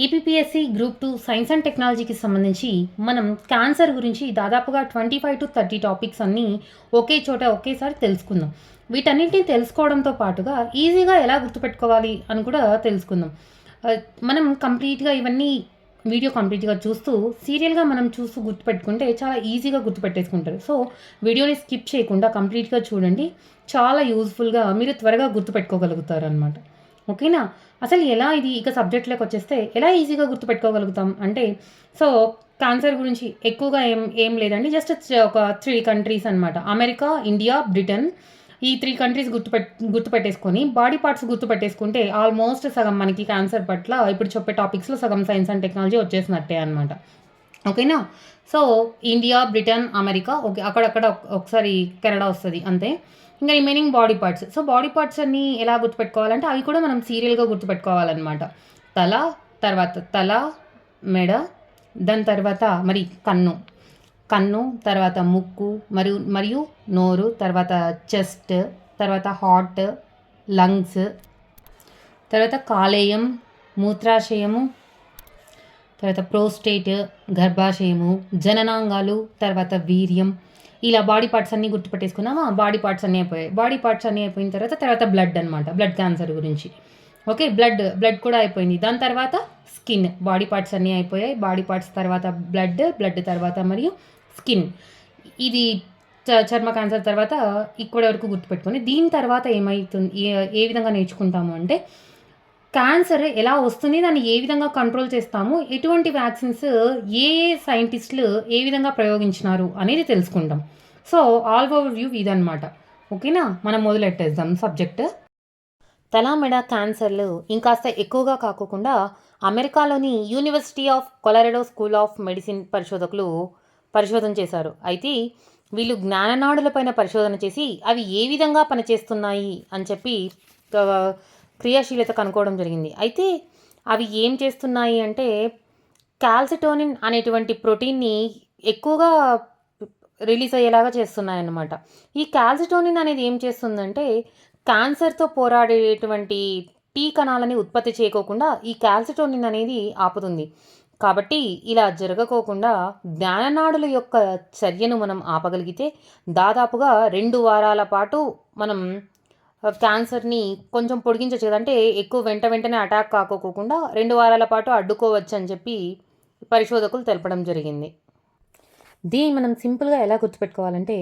APPSC group 2 science and టెక్నాలజీకి సంబంధించి మనం క్యాన్సర్ గురించి దాదాపుగా 25 to 30 టాపిక్స్ అన్నీ ఒకే చోట ఒకేసారి తెలుసుకుందాం. వీటన్నిటిని తెలుసుకోవడంతో పాటుగా ఈజీగా ఎలా గుర్తుపెట్టుకోవాలి అని కూడా తెలుసుకుందాం. మనం కంప్లీట్గా ఇవన్నీ వీడియో కంప్లీట్గా చూస్తూ సీరియల్గా మనం చూస్తూ గుర్తుపెట్టుకుంటే చాలా ఈజీగా గుర్తుపెట్టేసుకుంటారు. సో వీడియోని స్కిప్ చేయకుండా కంప్లీట్గా చూడండి. చాలా యూజ్ఫుల్గా మీరు త్వరగా గుర్తుపెట్టుకోగలుగుతారు అనమాట. ఓకేనా? అసలు ఎలా ఇది ఇక సబ్జెక్ట్‌లోకి వచ్చేస్తే ఎలా ఈజీగా గుర్తుపెట్టుకోగలుగుతాం అంటే, సో క్యాన్సర్ గురించి ఎక్కువగా ఏం ఏం లేదండి. జస్ట్ ఒక 3 కంట్రీస్ అనమాట. America, India, Britain. ఈ 3 కంట్రీస్ గుర్తుపెట్టేసుకొని బాడీ పార్ట్స్ గుర్తుపెట్టేసుకుంటే ఆల్మోస్ట్ సగం మనకి క్యాన్సర్ పట్ల ఇప్పుడు చెప్పే టాపిక్స్‌లో సగం సైన్స్ అండ్ టెక్నాలజీ వచ్చేసినట్టే అనమాట. ఓకేనా? So India, Britain, America okay. అక్కడక్కడ ఒకసారి కెనడా వస్తది అంతే. ఇంకా remaining body parts. So body parts అన్నీ ఎలా గుర్తుపెట్టుకోవాలంటే అవి కూడా మనం సీరియల్‌గా గుర్తుపెట్టుకోవాలనమాట. తల, తర్వాత తల, మెడ, దాని తర్వాత మరి కన్ను, తర్వాత ముక్కు మరియు నోరు, తర్వాత చెస్ట్, తర్వాత హార్ట్, లంగ్స్, తర్వాత కాలేయం, మూత్రాశయము, తర్వాత ప్రోస్టేట్, గర్భాశయము, జననాంగాలు, తర్వాత వీర్యం. ఇలా బాడీ పార్ట్స్ అన్నీ గుర్తుపెట్టేసుకున్నామా? బాడీ పార్ట్స్ అన్నీ అయిపోయాయి. బాడీ పార్ట్స్ అన్నీ అయిపోయిన తర్వాత బ్లడ్ అనమాట. బ్లడ్ క్యాన్సర్ గురించి. ఓకే. బ్లడ్ కూడా అయిపోయింది. దాని తర్వాత స్కిన్. బాడీ పార్ట్స్ అన్నీ అయిపోయాయి. బాడీ పార్ట్స్ తర్వాత బ్లడ్ తర్వాత మరియు స్కిన్. ఇది చర్మ క్యాన్సర్ తర్వాత ఇక్కడి వరకు గుర్తుపెట్టుకొని దీని తర్వాత ఏమవుతుంది, ఏ విధంగా నేర్చుకుంటాము అంటే క్యాన్సర్ ఎలా వస్తుంది, దాన్ని ఏ విధంగా కంట్రోల్ చేస్తాము, ఎటువంటి వ్యాక్సిన్స్ ఏ సైంటిస్టులు ఏ విధంగా ప్రయోగించినారు అనేది తెలుసుకుంటాం. సో ఆల్ ఓవర్ వ్యూ ఇదనమాట. ఓకేనా? మనం మొదలెట్టేద్దాం సబ్జెక్ట్. తల మెడ క్యాన్సర్లు ఇంకాస్త ఎక్కువగా కాకోకుండా అమెరికాలోని university of Colorado school of medicine పరిశోధకులు పరిశోధన చేశారు. అయితే వీళ్ళు జ్ఞాననాడులపైన పరిశోధన చేసి అవి ఏ విధంగా పనిచేస్తున్నాయి అని చెప్పి క్రియాశీలత కనుక్కోవడం జరిగింది. అయితే అవి ఏం చేస్తున్నాయి అంటే కాల్సిటోనిన్ అనేటువంటి ప్రోటీన్ని ఎక్కువగా రిలీజ్ అయ్యేలాగా చేస్తున్నాయన్నమాట. ఈ కాల్సిటోనిన్ అనేది ఏం చేస్తుందంటే క్యాన్సర్తో పోరాడేటువంటి టీ కణాలని ఉత్పత్తి చేయకోకుండా ఈ కాల్సిటోనిన్ అనేది ఆపుతుంది. కాబట్టి ఇలా జరగకోకుండా జ్ఞాననాడుల యొక్క చర్యను మనం ఆపగలిగితే దాదాపుగా 2 వారాల పాటు మనం క్యాన్సర్ని కొంచెం పొడిగించవచ్చు కదా. అంటే ఎక్కువ వెంటనే అటాక్ కాకోకుండా 2 వారాల పాటు అడ్డుకోవచ్చు అని చెప్పి పరిశోధకులు తెలపడం జరిగింది. దీన్ని మనం సింపుల్గా ఎలా గుర్తుపెట్టుకోవాలంటే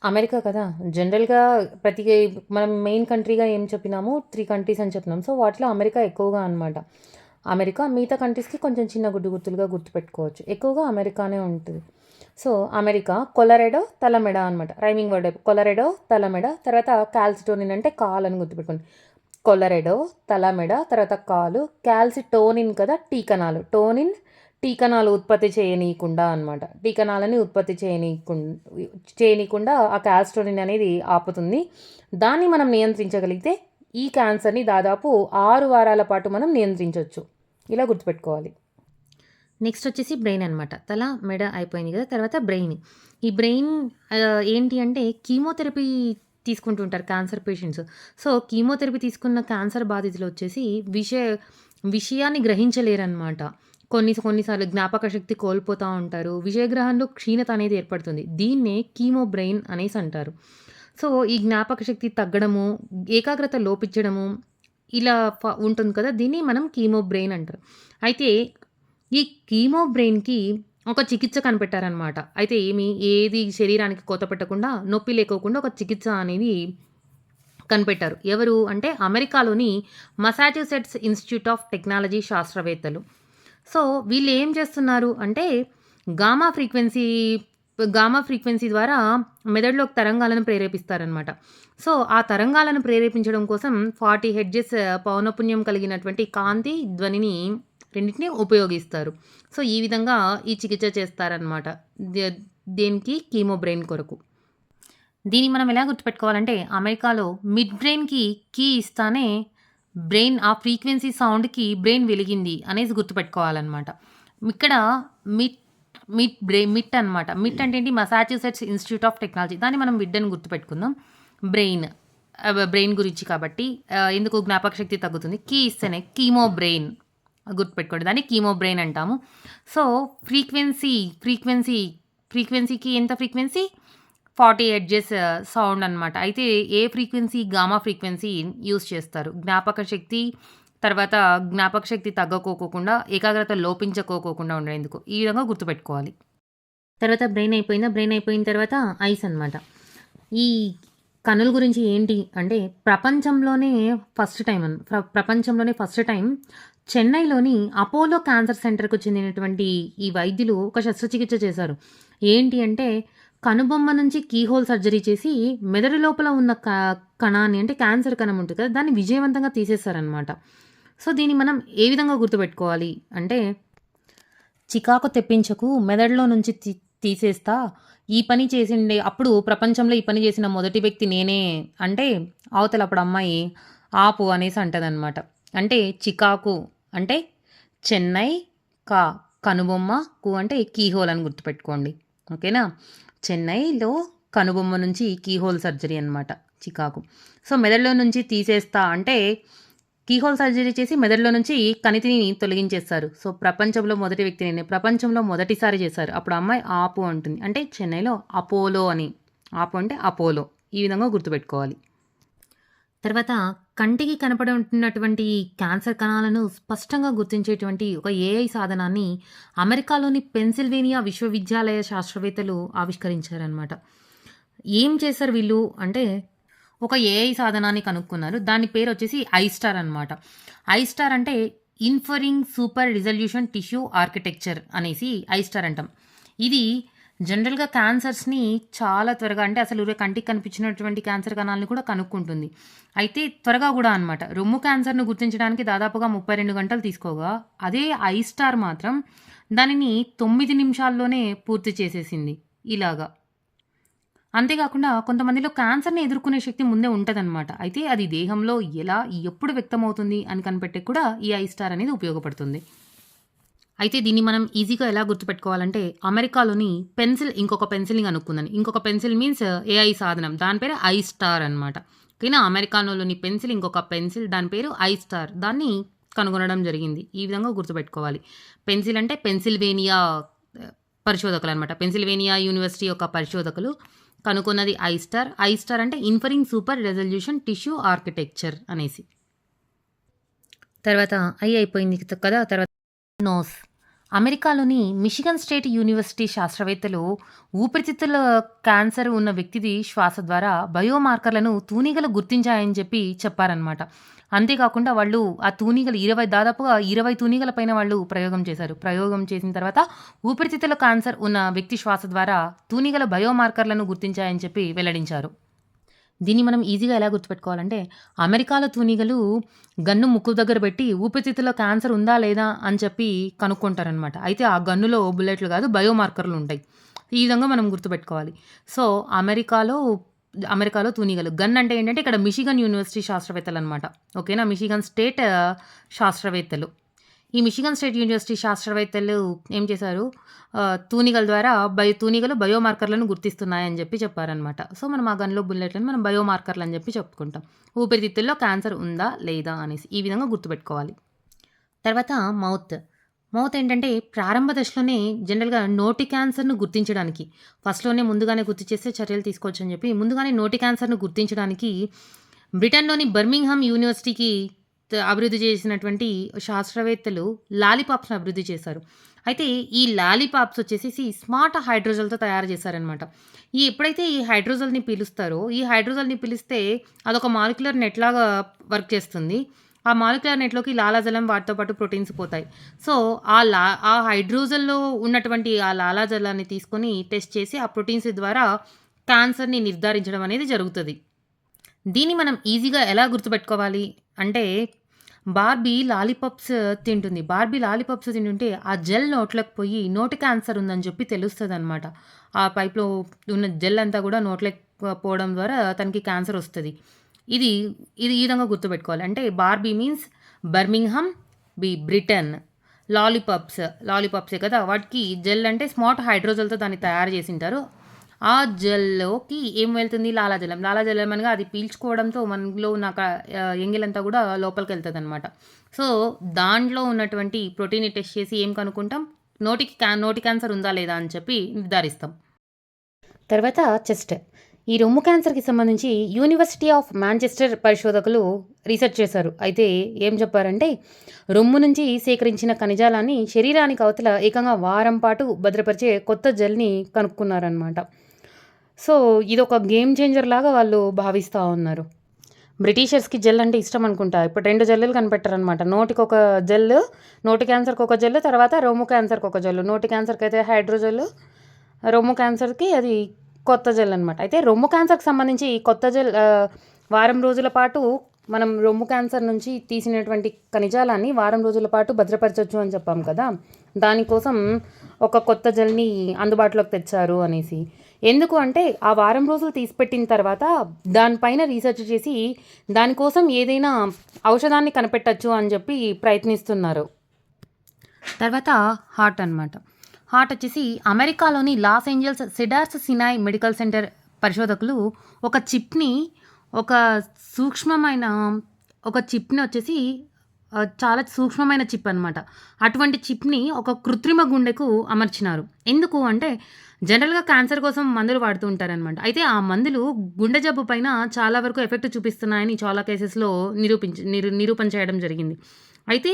అమెరికా కదా, జనరల్గా మనం మెయిన్ కంట్రీగా ఏం చెప్పినాము, 3 కంట్రీస్ అని చెప్పినాం. సో వాటిలో అమెరికా ఎక్కువగా అనమాట. అమెరికా మిగతా కంట్రీస్కి కొంచెం చిన్న గుర్తులుగా గుర్తుపెట్టుకోవచ్చు. ఎక్కువగా అమెరికానే ఉంటుంది. సో అమెరికా, కొలరెడో, తలమెడ అనమాట. Rhyming word. కొలరెడో, తలమెడ, తర్వాత కాల్సిటోనిన్ అంటే కాలు అని గుర్తుపెట్టుకోండి. కొలరెడో, తలమెడ, తర్వాత కాలు. కాల్సిటోనిన్ కదా టీ కణాలు. టోనిన్ టీ కణాలు ఉత్పత్తి చేయనీయకుండా అనమాట. టీ కణాలని ఉత్పత్తి చేయనీయకుండా ఆ కాల్సిటోనిన్ అనేది ఆపుతుంది. దాన్ని మనం నియంత్రించగలిగితే ఈ క్యాన్సర్ని దాదాపు 6 వారాల పాటు మనం నియంత్రించవచ్చు. ఇలా గుర్తుపెట్టుకోవాలి. నెక్స్ట్ వచ్చేసి బ్రెయిన్ అనమాట. తల మెడ అయిపోయింది కదా, తర్వాత బ్రెయిన్. ఈ బ్రెయిన్ ఏంటి అంటే కీమోథెరపీ తీసుకుంటుంటారు క్యాన్సర్ పేషెంట్స్. సో కీమోథెరపీ తీసుకున్న క్యాన్సర్ బాధితులు వచ్చేసి విషయాన్ని గ్రహించలేరన్నమాట. కొన్నిసార్లు జ్ఞాపక శక్తి కోల్పోతూ ఉంటారు. విషయగ్రహంలో క్షీణత అనేది ఏర్పడుతుంది. దీన్నే కీమో బ్రెయిన్ అనేసి అంటారు. సో ఈ జ్ఞాపక శక్తి తగ్గడము, ఏకాగ్రత లోపించడము ఇలా ఉంటుంది కదా, దీన్ని మనం కీమో బ్రెయిన్ అంటారు. అయితే ఈ కీమో బ్రెయిన్కి ఒక చికిత్స కనిపెట్టారనమాట. అయితే ఏది శరీరానికి కోత పెట్టకుండా, నొప్పి లేకోకుండా ఒక చికిత్స అనేది కనిపెట్టారు. ఎవరు అంటే అమెరికాలోని మసాచ్యూసెట్స్ ఇన్స్టిట్యూట్ ఆఫ్ టెక్నాలజీ శాస్త్రవేత్తలు. సో వీళ్ళు ఏం చేస్తున్నారు అంటే గామా ఫ్రీక్వెన్సీ ద్వారా మెదడులోకి తరంగాలను ప్రేరేపిస్తారనమాట. సో ఆ తరంగాలను ప్రేరేపించడం కోసం 40 హెర్ట్జ్ పౌనపున్యం కలిగినటువంటి కాంతి ధ్వనిని రెండింటిని ఉపయోగిస్తారు. సో ఈ విధంగా ఈ చికిత్స చేస్తారనమాట. దేనికి? కీమో బ్రెయిన్ కొరకు. దీన్ని మనం ఎలా గుర్తుపెట్టుకోవాలంటే అమెరికాలో మిడ్ బ్రెయిన్కి కీ ఇస్తానే బ్రెయిన్ ఆ ఫ్రీక్వెన్సీ సౌండ్కి బ్రెయిన్ వెలిగింది అనేసి గుర్తుపెట్టుకోవాలన్నమాట. ఇక్కడ మిట్ అనమాట. మిట్ అంటే ఏంటి? Massachusetts institute of technology. దాన్ని మనం మిడ్ అని గుర్తుపెట్టుకుందాం. బ్రెయిన్ గురించి కాబట్టి ఎందుకు జ్ఞాపక శక్తి తగ్గుతుంది. కీ ఇస్తేనే కీమో బ్రెయిన్ గుర్తుపెట్టుకోండి. దాన్ని కీమో బ్రెయిన్ అంటాము. సో, ఫ్రీక్వెన్సీ ఫ్రీక్వెన్సీకి ఎంత ఫ్రీక్వెన్సీ? 40 హెర్ట్జ్ సౌండ్ అనమాట. అయితే ఏ ఫ్రీక్వెన్సీ? గామా ఫ్రీక్వెన్సీ యూజ్ చేస్తారు. జ్ఞాపక శక్తి తగ్గకోకుండా, ఏకాగ్రత లోపించకోకుండా ఉండేందుకు. ఈ విధంగా గుర్తుపెట్టుకోవాలి. తర్వాత బ్రెయిన్ అయిపోయిందా? బ్రెయిన్ అయిపోయిన తర్వాత ఐస్ అనమాట. ఈ కనుల గురించి ఏంటి అంటే ప్రపంచంలోనే ఫస్ట్ టైం చెన్నైలోని అపోలో క్యాన్సర్ సెంటర్‌కు చెందినటువంటి ఈ వైద్యులు ఒక శస్త్రచికిత్స చేశారు. ఏంటి అంటే కనుబొమ్మ నుంచి కీహోల్ సర్జరీ చేసి మెదడు లోపల ఉన్న కణాన్ని అంటే క్యాన్సర్ కణం ఉంటుంది కదా! దాన్ని విజయవంతంగా తీసేశారనమాట. సో, దీన్ని మనం ఏ విధంగా గుర్తుపెట్టుకోవాలి అంటే చికాకు తెప్పించకు మెదడులో నుంచి తీసేస్తా. ఈ పని చేసిండే అప్పుడు ప్రపంచంలో ఈ పని చేసిన మొదటి వ్యక్తి నేనే అంటే అవతల అప్పుడు అమ్మాయి ఆపు అనేసి అంటదనమాట. అంటే చికాకు అంటే చెన్నై, కనుబొమ్మ, అంటే కీహోల్ అని గుర్తుపెట్టుకోండి. ఓకేనా? చెన్నైలో కనుబొమ్మ నుంచి కీహోల్ సర్జరీ అనమాట చికాకు. సో, మెదడులో నుంచి తీసేస్తా అంటే కీహోల్ సర్జరీ చేసి మెదడులో నుంచి కణితిని తొలగించేస్తారు. సో, ప్రపంచంలో మొదటి వ్యక్తి నేనే. ప్రపంచంలో మొదటిసారి చేశారు. అప్పుడు అమ్మాయి ఆపు అంటుంది. అంటే చెన్నైలో అపోలో అని. ఆపు అంటే అపోలో. ఈ విధంగా గుర్తుపెట్టుకోవాలి. తర్వాత కంటికి కనపడి ఉంటున్నటువంటి క్యాన్సర్ కణాలను స్పష్టంగా గుర్తించేటువంటి ఒక ఏఐ సాధనాన్ని అమెరికాలోని పెన్సిల్వేనియా విశ్వవిద్యాలయ శాస్త్రవేత్తలు ఆవిష్కరించారనమాట. ఏం చేశారు వీళ్ళు అంటే ఒక ఏఐ సాధనాన్ని కనుక్కున్నారు. దాని పేరు వచ్చేసి ఐస్టార్ అనమాట. ఐస్టార్ అంటే ఇన్ఫరింగ్ సూపర్ రిజల్యూషన్ టిష్యూ ఆర్కిటెక్చర్ అనేసి ఐస్టార్ అంటాం. ఇది జనరల్గా క్యాన్సర్స్ని చాలా త్వరగా అంటే అసలు కంటికి కనిపించినటువంటి క్యాన్సర్ కణాలను కూడా కనుక్కుంటుంది. అయితే త్వరగా కూడా అనమాట. రొమ్ము క్యాన్సర్ను గుర్తించడానికి దాదాపుగా 32 గంటలు తీసుకోగా అదే ఐస్టార్ మాత్రం దానిని 9 నిమిషాల్లోనే పూర్తి చేసేసింది ఇలాగా. అంతేకాకుండా కొంతమందిలో క్యాన్సర్ని ఎదుర్కొనే శక్తి ముందే ఉంటుందన్నమాట. అయితే అది దేహంలో ఎలా ఎప్పుడు వ్యక్తమవుతుంది అని కనిపెట్టే కూడా ఈ ఐస్టార్ అనేది ఉపయోగపడుతుంది. అయితే దీన్ని మనం ఈజీగా ఎలా గుర్తుపెట్టుకోవాలంటే అమెరికాలోని ఇంకొక పెన్సిల్ని కనుక్కుందని. ఇంకొక పెన్సిల్ మీన్స్ ఏఐ సాధనం. దాని పేరు ఐస్టార్ అనమాట. ఓకేనా? అమెరికాలోని ఇంకొక పెన్సిల్ దాని పేరు ఐస్టార్. దాన్ని కనుగొనడం జరిగింది. ఈ విధంగా గుర్తుపెట్టుకోవాలి. పెన్సిల్ అంటే పెన్సిల్వేనియా పరిశోధకులు అనమాట. పెన్సిల్వేనియా యూనివర్సిటీ యొక్క పరిశోధకులు కనుక్కున్నది ఐస్టార్. ఐస్టార్ అంటే ఇన్ఫరింగ్ సూపర్ రెజల్యూషన్ టిష్యూ ఆర్కిటెక్చర్ అనేసి. తర్వాత అయిపోయింది కదా. తర్వాత నోస్. అమెరికాలోని మిషిగన్ స్టేట్ యూనివర్సిటీ శాస్త్రవేత్తలు ఊపిరితిత్తుల క్యాన్సర్ ఉన్న వ్యక్తిది శ్వాస ద్వారా బయోమార్కర్లను తూనీగలు గుర్తించాయని చెప్పారనమాట. అంతేకాకుండా వాళ్ళు ఆ తూనీగలు దాదాపుగా 20 తూనీగల పైన వాళ్ళు ప్రయోగం చేశారు. ప్రయోగం చేసిన తర్వాత ఊపిరితిత్తుల క్యాన్సర్ ఉన్న వ్యక్తి శ్వాస ద్వారా తూనీగల బయోమార్కర్లను గుర్తించాయని చెప్పి వెల్లడించారు. దీన్ని మనం ఈజీగా ఎలా గుర్తుపెట్టుకోవాలంటే అమెరికాలో తూనీగలు గన్ను ముక్కు దగ్గర పెట్టి ఊపిరితిత్తులో క్యాన్సర్ ఉందా లేదా అని చెప్పి కనుక్కుంటారనమాట. అయితే ఆ గన్నులో బుల్లెట్లు కాదు బయోమార్కర్లు ఉంటాయి. ఈ విధంగా మనం గుర్తుపెట్టుకోవాలి. సో, అమెరికాలో తూనీగలు. గన్ అంటే ఏంటంటే ఇక్కడ మిషిగన్ యూనివర్సిటీ శాస్త్రవేత్తలు అనమాట. ఓకేనా? మిషిగన్ స్టేట్ శాస్త్రవేత్తలు. ఈ మిషిగన్ స్టేట్ యూనివర్సిటీ శాస్త్రవేత్తలు ఏం చేశారు? తూనీగల ద్వారా తూనీగలు బయోమార్కర్లను గుర్తిస్తున్నాయని చెప్పారనమాట. సో, మనం ఆ గన్లో బుల్లెట్లను మనం బయోమార్కర్లు అని చెప్పుకుంటాం. ఊపిరితిత్తుల్లో క్యాన్సర్ ఉందా లేదా అనేసి ఈ విధంగా గుర్తుపెట్టుకోవాలి. తర్వాత మౌత్ ఏంటంటే ప్రారంభ దశలోనే జనరల్గా నోటి క్యాన్సర్ను గుర్తించడానికి ఫస్ట్లోనే ముందుగానే గుర్తు చేస్తే చర్యలు తీసుకోవచ్చు అని చెప్పి ముందుగానే నోటి క్యాన్సర్ను గుర్తించడానికి బ్రిటన్లోని బర్మింగ్హామ్ యూనివర్సిటీకి అభివృద్ధి చేసినటువంటి శాస్త్రవేత్తలు లాలీపాప్స్ని అభివృద్ధి చేశారు. అయితే ఈ లాలీపాప్స్ వచ్చేసి స్మార్ట్ హైడ్రోజల్తో తయారు చేశారనమాట. ఎప్పుడైతే ఈ హైడ్రోజల్ని పిలిస్తే అదొక మాలిక్యులర్ నెట్ లాగా వర్క్ చేస్తుంది. ఆ మాలిక్యులర్ నెట్లోకి లాలాజలం వాటితో పాటు ప్రోటీన్స్ పోతాయి. సో, ఆ హైడ్రోజల్లో ఉన్నటువంటి ఆ లాలాజలాన్ని తీసుకొని టెస్ట్ చేసి ఆ ప్రోటీన్స్ ద్వారా క్యాన్సర్ని నిర్ధారించడం అనేది జరుగుతుంది. దీన్ని మనం ఈజీగా ఎలా గుర్తుపెట్టుకోవాలి అంటే బార్బీ లాలీపాప్స్ తింటుంటే ఆ జెల్ నోట్లోకి పోయి నోటి క్యాన్సర్ ఉందని చెప్పి తెలుస్తుందనమాట. ఆ పైప్లో ఉన్న జెల్ అంతా కూడా నోట్లోకి పోవడం ద్వారా తనకి క్యాన్సర్ వస్తుంది. ఇది ఈ విధంగా గుర్తుపెట్టుకోవాలి. అంటే బార్బీ మీన్స్ బర్మింగ్హామ్, బ్రిటన్. లాలీపాప్సే కదా వాటికి జెల్ అంటే స్మార్ట్ హైడ్రోజల్తో దాన్ని తయారు చేసింటారు. ఆ జెల్‌లోకి ఏం వెళ్తుంది? లాలాజలం. లాలాజలం అనగా అది పీల్చుకోవడంతో మనలో ఉన్న ఎంగిలంతా గూడా లోపలికెళ్తదనమాట. సో, దాంట్లో ఉన్నటువంటి ప్రోటీన్‌ని టెస్ట్ చేసి ఏం కనుక్కుంటాం? నోటి క్యాన్సర్ ఉందా లేదా అని చెప్పి నిర్ధారిస్తాం. తర్వాత చెస్ట్. ఈ రొమ్ము క్యాన్సర్‌కి సంబంధించి యూనివర్సిటీ ఆఫ్ మాంచెస్టర్ పరిశోధకులు రీసెర్చ్ చేశారు. అయితే ఏం చెప్పారంటే, రొమ్ము నుంచి సేకరించిన కణజాలాన్ని శరీరానికి అవతల ఏకంగా వారం పాటు భద్రపరిచే కొత్త జెల్‌ని కనుక్కున్నారనమాట. సో, ఇదొక గేమ్ చేంజర్ లాగా వాళ్ళు భావిస్తా ఉన్నారు. బ్రిటిషర్స్‌కి జెల్ అంటే ఇష్టం అనుకుంటా. ఇప్పుడు 2 జెల్లులు కనిపెట్టారనమాట. నోటికొక జెల్, నోటి క్యాన్సర్‌కొక జెల్, తర్వాత రొమ్ము క్యాన్సర్‌కొక జెల్. నోటి క్యాన్సర్‌కైతే హైడ్రో జెల్, రొమ్ము క్యాన్సర్‌కి అది కొత్త జెల్ అనమాట. అయితే రొమ్ము క్యాన్సర్‌కి సంబంధించి కొత్త జెల్ వారం రోజుల పాటు మనం రొమ్ము క్యాన్సర్ నుంచి తీసినటువంటి కణజాలాన్ని వారం రోజుల పాటు భద్రపరచొచ్చు అని చెప్పాం కదా! దానికోసం ఒక కొత్త జెల్‌ని అందుబాటులోకి తెచ్చారు అనేసి. ఎందుకు అంటే ఆ వారం రోజులు తీసిపెట్టిన తర్వాత దానిపైన రీసెర్చ్ చేసి దానికోసం ఏదైనా ఔషధాన్ని కనిపెట్టొచ్చు అని చెప్పి ప్రయత్నిస్తున్నారు. తర్వాత హార్ట్ అనమాట. హార్ట్ వచ్చేసి అమెరికాలోని Los Angeles Cedars Sinai medical centre పరిశోధకులు ఒక చిప్‌ని ఒక సూక్ష్మమైన చిప్‌ని వచ్చేసి చాలా సూక్ష్మమైన చిప్ అనమాట. అటువంటి చిప్‌ని ఒక కృత్రిమ గుండెకు అమర్చినారు. ఎందుకు అంటే జనరల్‌గా క్యాన్సర్ కోసం మందులు వాడుతూ ఉంటారనమాట. అయితే ఆ మందులు గుండె జబ్బు పైన చాలా వరకు ఎఫెక్ట్ చూపిస్తున్నాయని చాలా కేసెస్‌లో నిరూపణ చేయడం జరిగింది. అయితే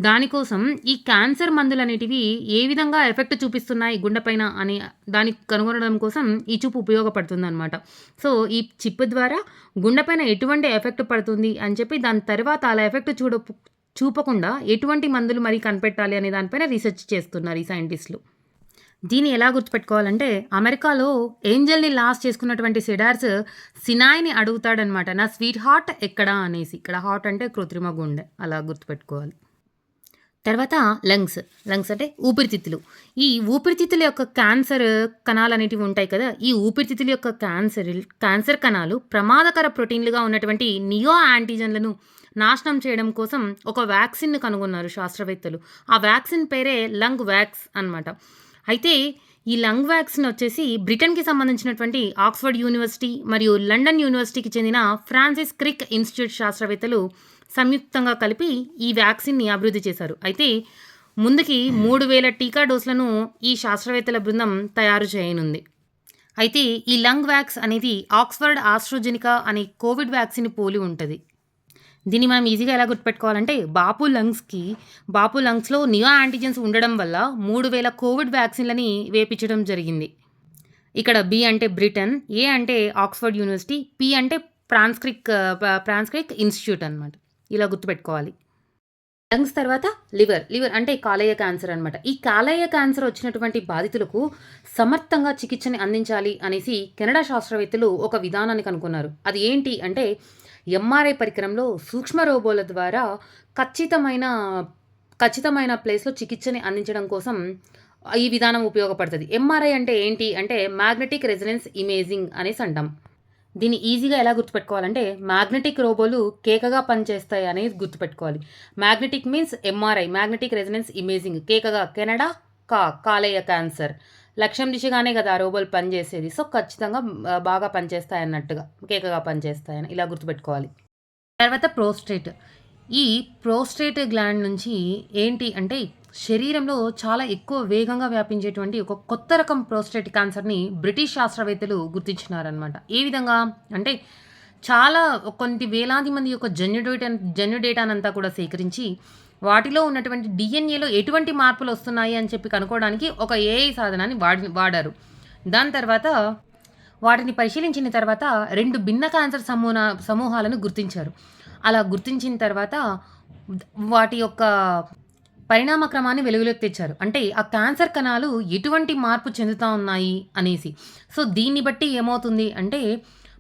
దానికోసం ఈ క్యాన్సర్ మందులనేటివి ఏ విధంగా ఎఫెక్ట్ చూపిస్తున్నాయి గుండె పైన అని దానికి కనుగొనడం కోసం ఈ చిప్ ఉపయోగపడుతుందనమాట. సో, ఈ చిప్ ద్వారా గుండె పైన ఎటువంటి ఎఫెక్ట్ పడుతుంది అని చెప్పి దాని తర్వాత అలా ఎఫెక్ట్ చూపకుండా ఎటువంటి మందులు మరి కనిపెట్టాలి అనే దానిపైన రీసెర్చ్ చేస్తున్నారు ఈ సైంటిస్టులు. దీన్ని ఎలా గుర్తుపెట్టుకోవాలంటే అమెరికాలో ఏంజెల్‌ని లాస్ చేసుకున్నటువంటి సిడార్స్ సినాయ్‌ని అడుగుతాడనమాట. నా స్వీట్ హార్ట్ ఎక్కడా అనేసి. ఇక్కడ హార్ట్ అంటే కృత్రిమ గుండె అలా గుర్తుపెట్టుకోవాలి. తర్వాత లంగ్స్. లంగ్స్ అంటే ఊపిరితిత్తులు. ఈ ఊపిరితిత్తుల యొక్క క్యాన్సర్ కణాలనేటివి ఉంటాయి కదా! ఈ ఊపిరితిత్తుల యొక్క క్యాన్సర్ కణాలు ప్రమాదకర ప్రోటీన్‌లుగా ఉన్నటువంటి నియో యాంటిజెన్‌లను నాశనం చేయడం కోసం ఒక వ్యాక్సిన్‌ని కనుగొన్నారు శాస్త్రవేత్తలు. ఆ వ్యాక్సిన్ పేరే లంగ్ వ్యాక్స్ అనమాట. అయితే ఈ లంగ్ వ్యాక్సిన్ వచ్చేసి బ్రిటన్‌కి సంబంధించినటువంటి ఆక్స్‌ఫర్డ్ యూనివర్సిటీ మరియు లండన్ యూనివర్సిటీకి చెందిన ఫ్రాన్సిస్ క్రిక్ ఇన్‌స్టిట్యూట్ శాస్త్రవేత్తలు సంయుక్తంగా కలిపి ఈ వ్యాక్సిన్‌ని అభివృద్ధి చేశారు. అయితే ముందుకి 3000 టీకా డోసులను ఈ శాస్త్రవేత్తల బృందం తయారు చేయనుంది. అయితే ఈ లంగ్ వ్యాక్స్ అనేది ఆక్స్‌ఫర్డ్ ఆస్ట్రాజెనికా అనే కోవిడ్ వ్యాక్సిన్‌ని పోలి ఉంటది. దీన్ని మనం ఈజీగా ఎలా గుర్తుపెట్టుకోవాలంటే బాపు లంగ్స్‌లో నియో యాంటిజెన్స్ ఉండడం వల్ల 3000 కోవిడ్ వ్యాక్సిన్‌లని వేపించడం జరిగింది. ఇక్కడ బి అంటే బ్రిటన్, ఏ అంటే ఆక్స్‌ఫర్డ్ యూనివర్సిటీ, పి అంటే ఫ్రాన్స్క్రిక్ ఇన్‌స్టిట్యూట్ అనమాట. ఇలా గుర్తుపెట్టుకోవాలి. లంగ్స్ తర్వాత లివర్ అంటే కాలేయ క్యాన్సర్ అనమాట. ఈ కాలేయ క్యాన్సర్ వచ్చినటువంటి బాధితులకు సమర్థంగా చికిత్సని అందించాలి అనేసి కెనడా శాస్త్రవేత్తలు ఒక విధానాన్ని కనుగొన్నారు. అది ఏంటి అంటే ఎంఆర్ఐ పరికరంలో సూక్ష్మ రోబోల ద్వారా ఖచ్చితమైన ప్లేస్‌లో చికిత్సని అందించడం కోసం ఈ విధానం ఉపయోగపడుతది. ఎంఆర్ఐ అంటే ఏంటి అంటే మ్యాగ్నెటిక్ రెజొనెన్స్ ఇమేజింగ్ అనేసి అంటాం. దీన్ని ఈజీగా ఎలా గుర్తుపెట్టుకోవాలంటే మ్యాగ్నెటిక్ రోబోలు కేకగా పనిచేస్తాయి అనేది గుర్తుపెట్టుకోవాలి. Magnetic means MRI magnetic resonance imaging కేకగా కెనడా కాలేయ క్యాన్సర్. లక్ష్యం దిశగానే కదా ఆ రోబోలు పనిచేసేది. సో, ఖచ్చితంగా బాగా పనిచేస్తాయన్నట్టుగా కేకగా పనిచేస్తాయని ఇలా గుర్తుపెట్టుకోవాలి. తర్వాత ప్రోస్టేట్. ఈ ప్రోస్టేట్ గ్లాండ్ నుంచి ఏంటి అంటే శరీరంలో చాలా ఎక్కువ వేగంగా వ్యాపించేటువంటి ఒక కొత్త రకం ప్రోస్టేట్ క్యాన్సర్‌ని బ్రిటిష్ శాస్త్రవేత్తలు గుర్తించినారనమాట. ఏ విధంగా అంటే చాలా కొన్ని వేలాది మంది యొక్క జన్యు డేటానంతా కూడా సేకరించి వాటిలో ఉన్నటువంటి డీఎన్ఏలో ఎటువంటి మార్పులొస్తున్నాయి అని చెప్పి కనుక్కోవడానికి ఒక ఏఐ సాధనాన్ని వాడారు. దాని తర్వాత వాటిని పరిశీలించిన తర్వాత 2 భిన్న క్యాన్సర్ సమూహాలను గుర్తించారు. అలా గుర్తించిన తర్వాత వాటి యొక్క పరిణామ క్రమాన్ని వెలుగులోకి తెచ్చారు. అంటే ఆ క్యాన్సర్ కణాలు ఎటువంటి మార్పు చెందుతా ఉన్నాయి అనేసి. సో, దీన్ని బట్టి ఏమవుతుంది అంటే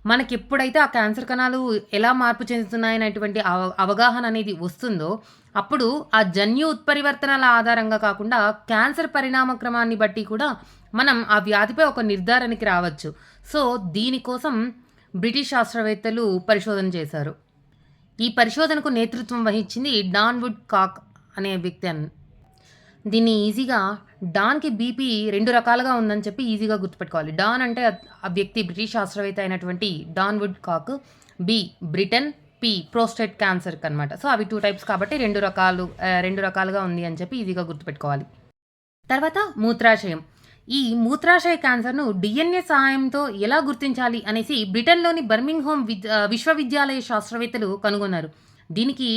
మనకెప్పుడైతే ఆ క్యాన్సర్ కణాలు ఎలా మార్పు చెందుతున్నాయనేటువంటి అవగాహన అనేది వస్తుందో అప్పుడు ఆ జన్యు ఉత్పరివర్తనల ఆధారంగా కాకుండా క్యాన్సర్ పరిణామ క్రమాన్ని బట్టి కూడా మనం ఆ వ్యాధిపై ఒక నిర్ధారణకి రావచ్చు. సో, దీనికోసం బ్రిటిష్ శాస్త్రవేత్తలు పరిశోధన చేశారు. ఈ పరిశోధనకు నేతృత్వం వహించింది డాన్ వుడ్ కాక్ అనే వ్యక్తి దీన్ని ఈజీగా డాన్‌కి బీపీ 2 రకాలుగా ఉందని చెప్పి ఈజీగా గుర్తుపెట్టుకోవాలి. డాన్ అంటే ఆ వ్యక్తి బ్రిటిష్ శాస్త్రవేత్త అయినటువంటి Dan Woodcock. B Britain. P prostate క్యాన్సర్‌కనమాట. సో, అవి 2 టైప్స్ కాబట్టి 2 రకాలుగా ఉంది అని చెప్పి ఈజీగా గుర్తుపెట్టుకోవాలి. తర్వాత మూత్రాశయం. ఈ మూత్రాశయ క్యాన్సర్‌ను డీఎన్ఏ సహాయంతో ఎలా గుర్తించాలి అనేసి బ్రిటన్‌లోని బర్మింగ్‌హామ్ విశ్వవిద్యాలయ శాస్త్రవేత్తలు కనుగొన్నారు. దీనికి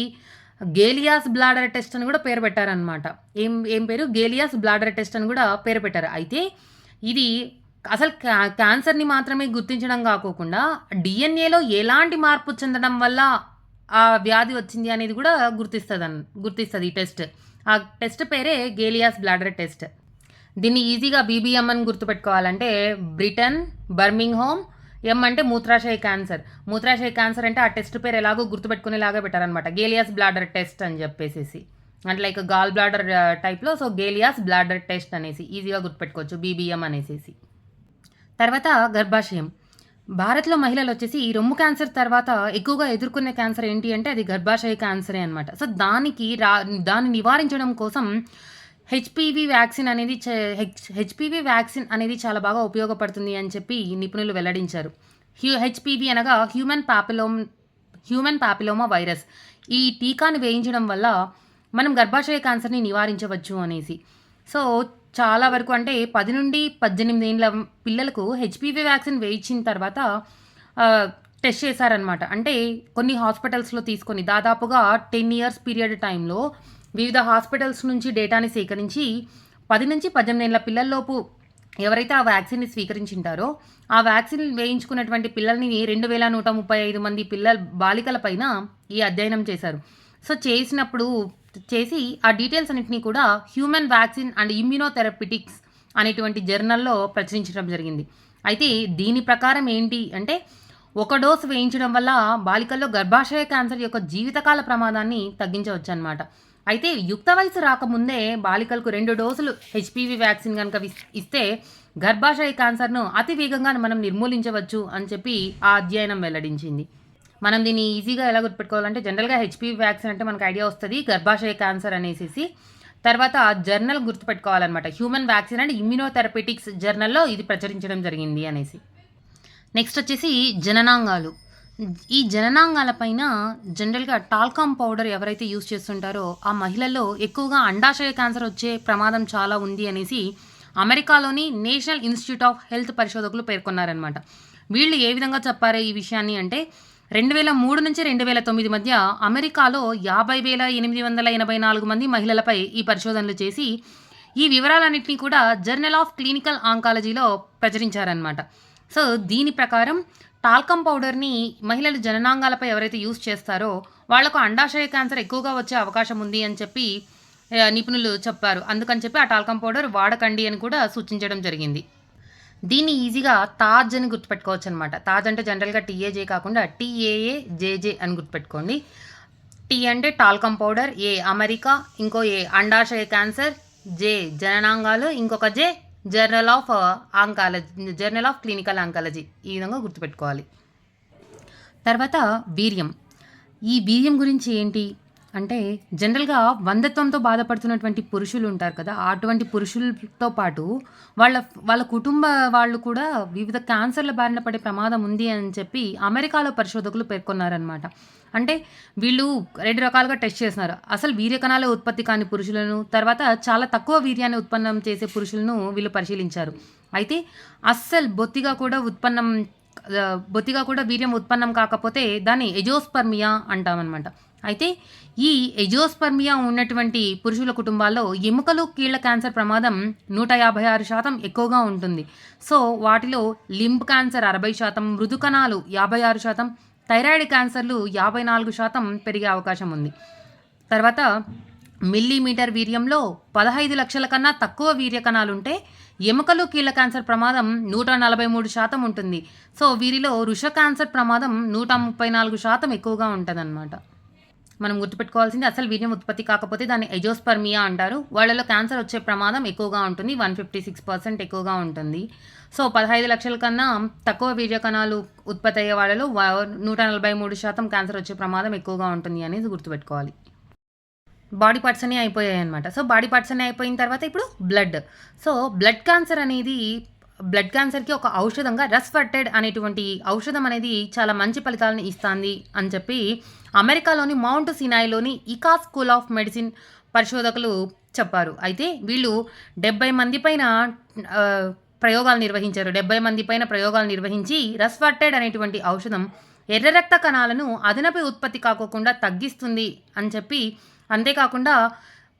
గేలియాస్ బ్లాడర్ టెస్ట్ అని కూడా పేరు పెట్టారనమాట. ఏం పేరు? గేలియాస్ బ్లాడర్ టెస్ట్ అని కూడా పేరు పెట్టారు. అయితే ఇది అసలు క్యాన్సర్‌ని మాత్రమే గుర్తించడం కాకోకుండా డీఎన్ఏలో ఎలాంటి మార్పు చెందడం వల్ల ఆ వ్యాధి వచ్చింది అనేది కూడా గుర్తిస్తది ఈ టెస్ట్. ఆ టెస్ట్ పేరే గేలియాస్ బ్లాడర్ టెస్ట్. దీన్ని ఈజీగా బీబీఎం అని గుర్తుపెట్టుకోవాలంటే బ్రిటన్, బర్మింగ్‌హామ్, ఎం అంటే మూత్రాశయ క్యాన్సర్. మూత్రాశయ క్యాన్సర్ అంటే ఆ టెస్ట్ పేరు ఎలాగో గుర్తుపెట్టుకునేలాగా పెట్టారనమాట. గేలియాస్ బ్లాడర్ టెస్ట్ అని చెప్పేసేసి. అంటే లైక్ గాల్ బ్లాడర్ టైప్‌లో. సో, గేలియాస్ బ్లాడర్ టెస్ట్ అనేసి ఈజీగా గుర్తుపెట్టుకోవచ్చు బీబీఎం అనేసేసి. తర్వాత గర్భాశయం. భారత్‌లో మహిళలు వచ్చేసి ఈ రొమ్ము క్యాన్సర్ తర్వాత ఎక్కువగా ఎదుర్కొనే క్యాన్సర్ ఏంటి అంటే అది గర్భాశయ క్యాన్సరే అనమాట. సో, దాన్ని నివారించడం కోసం హెచ్‌పివి వ్యాక్సిన్ అనేది హెచ్‌పివి వ్యాక్సిన్ అనేది చాలా బాగా ఉపయోగపడుతుంది అని చెప్పి నిపుణులు వెల్లడించారు. హెచ్‌పివి అనగా హ్యూమన్ పాపిలోమా వైరస్. ఈ టీకాను వేయించడం వల్ల మనం గర్భాశయ క్యాన్సర్‌ని నివారించవచ్చు అనేసి. సో, చాలా వరకు అంటే 10-18 ఏండ్ల పిల్లలకు హెచ్‌పివి వ్యాక్సిన్ వేయించిన తర్వాత టెస్ట్ చేశారనమాట. అంటే కొన్ని హాస్పిటల్స్‌లో తీసుకొని దాదాపుగా 10 ఇయర్స్ పీరియడ్ టైంలో వివిధ హాస్పిటల్స్ నుంచి డేటాని సేకరించి 10-18 ఏళ్ల పిల్లల్లోపు ఎవరైతే ఆ వ్యాక్సిన్‌ని స్వీకరించింటారో, ఆ వ్యాక్సిన్ వేయించుకున్నటువంటి పిల్లల్ని 2135 మంది బాలికల పైన ఈ అధ్యయనం చేశారు. సో, చేసి ఆ డీటెయిల్స్ అన్నిటిని కూడా హ్యూమన్ వ్యాక్సిన్ అండ్ ఇమ్యునోథెరపెటిక్స్ అనేటువంటి జర్నల్‌లో ప్రచురించడం జరిగింది. అయితే దీని ప్రకారం ఏంటి అంటే, ఒక డోసు వేయించడం వల్ల బాలికల్లో గర్భాశయ క్యాన్సర్ యొక్క జీవితకాల ప్రమాదాన్ని తగ్గించవచ్చనమాట. అయితే యుక్త వయసు రాకముందే బాలికలకు 2 డోసులు హెచ్‌పివి వ్యాక్సిన్ గనక ఇస్తే గర్భాశయ క్యాన్సర్‌ను అతి వేగంగా మనం నిర్మూలించవచ్చు అని చెప్పి ఆ అధ్యయనం వెల్లడించింది. మనం దీన్ని ఈజీగా ఎలా గుర్తుపెట్టుకోవాలంటే జనరల్‌గా హెచ్‌పివి వ్యాక్సిన్ అంటే మనకు ఐడియా వస్తది. గర్భాశయ క్యాన్సర్ అనేసేసి. తర్వాత జర్నల్ గుర్తుపెట్టుకోవాలనమాట. హ్యూమన్ వ్యాక్సిన్ అండ్ ఇమ్యునోథెరపెటిక్స్ జర్నల్‌లో ఇది ప్రచురించడం జరిగింది అనేసి. నెక్స్ట్ వచ్చేసి జననాంగాలు. ఈ జననాంగాల పైన జనరల్‌గా టాల్కమ్ పౌడర్ ఎవరైతే యూజ్ చేస్తుంటారో ఆ మహిళల్లో ఎక్కువగా అండాశయ క్యాన్సర్ వచ్చే ప్రమాదం చాలా ఉంది అనేసి అమెరికాలోని నేషనల్ ఇన్‌స్టిట్యూట్ ఆఫ్ హెల్త్ పరిశోధకులు పేర్కొన్నారనమాట. వీళ్ళు ఏ విధంగా చెప్పారు ఈ విషయాన్ని అంటే 2003 నుంచి 2009 మధ్య అమెరికాలో 50,884 మంది మహిళలపై ఈ పరిశోధనలు చేసి ఈ వివరాలన్నింటినీ కూడా జర్నల్ ఆఫ్ క్లినికల్ ఆంకాలజీలో ప్రచురించారనమాట. సో, దీని ప్రకారం టాల్కమ్ పౌడర్‌ని మహిళలు జననాంగాలపై ఎవరైతే యూజ్ చేస్తారో వాళ్లకు అండాశయ క్యాన్సర్ ఎక్కువగా వచ్చే అవకాశం ఉంది అని చెప్పి నిపుణులు చెప్పారు. అందుకని చెప్పి ఆ టాల్కమ్ పౌడర్ వాడకండి అని కూడా సూచించడం జరిగింది. దీన్ని ఈజీగా తాజ్ అని గుర్తుపెట్టుకోవచ్చు అనమాట. తాజ్ అంటే జనరల్‌గా టీఏజే కాకుండా టీఏఏజేజే అని గుర్తుపెట్టుకోండి. టీ అంటే టాల్కమ్ పౌడర్, ఏ అమెరికా, ఇంకో ఏ అండాశయ క్యాన్సర్, జే జననాంగాలు, ఇంకొక జే జర్నల్ ఆఫ్ క్లినికల్ ఆంకాలజీ. ఈ విధంగా గుర్తుపెట్టుకోవాలి. తర్వాత వీర్యం. ఈ వీర్యం గురించి ఏంటి అంటే జనరల్‌గా వంధత్వంతో బాధపడుతున్నటువంటి పురుషులు ఉంటారు కదా! అటువంటి పురుషులతో పాటు వాళ్ళ కుటుంబ వాళ్ళు కూడా వివిధ క్యాన్సర్‌ల బారిన పడే ప్రమాదం ఉంది అని చెప్పి అమెరికాలో పరిశోధకులు పేర్కొన్నారనమాట. అంటే వీళ్ళు 2 రకాలుగా టెస్ట్ చేసినారు. అసలు వీర్య కణాల ఉత్పత్తి కాని పురుషులను, తర్వాత చాలా తక్కువ వీర్యాన్ని ఉత్పన్నం చేసే పురుషులను వీళ్ళు పరిశీలించారు. అయితే బొత్తిగా కూడా వీర్యం ఉత్పన్నం కాకపోతే దాన్ని ఎజోస్పర్మియా అంటామనమాట. అయితే ఈ ఎజోస్పర్మియా ఉన్నటువంటి పురుషుల కుటుంబాల్లో ఎముకలు, కీళ్ల క్యాన్సర్ ప్రమాదం 156% ఎక్కువగా ఉంటుంది. సో, వాటిలో లింబ్ క్యాన్సర్ 60%, మృదు కణాలు 56%, థైరాయిడ్ క్యాన్సర్లు 54% పెరిగే అవకాశం ఉంది. తర్వాత మిల్లీమీటర్ వీర్యంలో 15 లక్షల కన్నా తక్కువ వీర్య కణాలుంటే ఎముకలు, కీళ్ల క్యాన్సర్ ప్రమాదం 143% ఉంటుంది. సో, వీరిలో వృష క్యాన్సర్ ప్రమాదం 134% ఎక్కువగా ఉంటుందన్నమాట. మనం గుర్తుపెట్టుకోవాల్సింది అసలు వీర్యం ఉత్పత్తి కాకపోతే దాన్ని ఎజోస్పర్మియా అంటారు. వాళ్ళలో క్యాన్సర్ వచ్చే ప్రమాదం ఎక్కువగా ఉంటుంది. 156% ఎక్కువగా ఉంటుంది. సో, 15 లక్షల కన్నా తక్కువ వీర్య కణాలు ఉత్పత్తి అయ్యే వాళ్ళలో 143% క్యాన్సర్ వచ్చే ప్రమాదం ఎక్కువగా ఉంటుంది అనేది గుర్తుపెట్టుకోవాలి. బాడీ పార్ట్స్ అన్నీ అయిపోయాయి అనమాట. సో బాడీ పార్ట్స్ అన్నీ అయిపోయిన తర్వాత ఇప్పుడు బ్లడ్. సో బ్లడ్ క్యాన్సర్ అనేది బ్లడ్ క్యాన్సర్‌కి ఒక ఔషధంగా రెస్ఫర్టెడ్ అనేటువంటి ఔషధం అనేది చాలా మంచి ఫలితాలను ఇస్తాంది అని చెప్పి అమెరికాలోని మౌంట్ సినాయిలోని ఇకా స్కూల్ ఆఫ్ మెడిసిన్ పరిశోధకులు చెప్పారు. అయితే వీళ్ళు 70 మంది పైన ప్రయోగాలు నిర్వహించారు. 70 మంది పైన ప్రయోగాలు నిర్వహించి రెస్ఫర్టెడ్ అనేటువంటి ఔషధం ఎర్ర రక్త కణాలను అదనపు ఉత్పత్తి కాకోకుండా తగ్గిస్తుంది అని చెప్పి, అంతేకాకుండా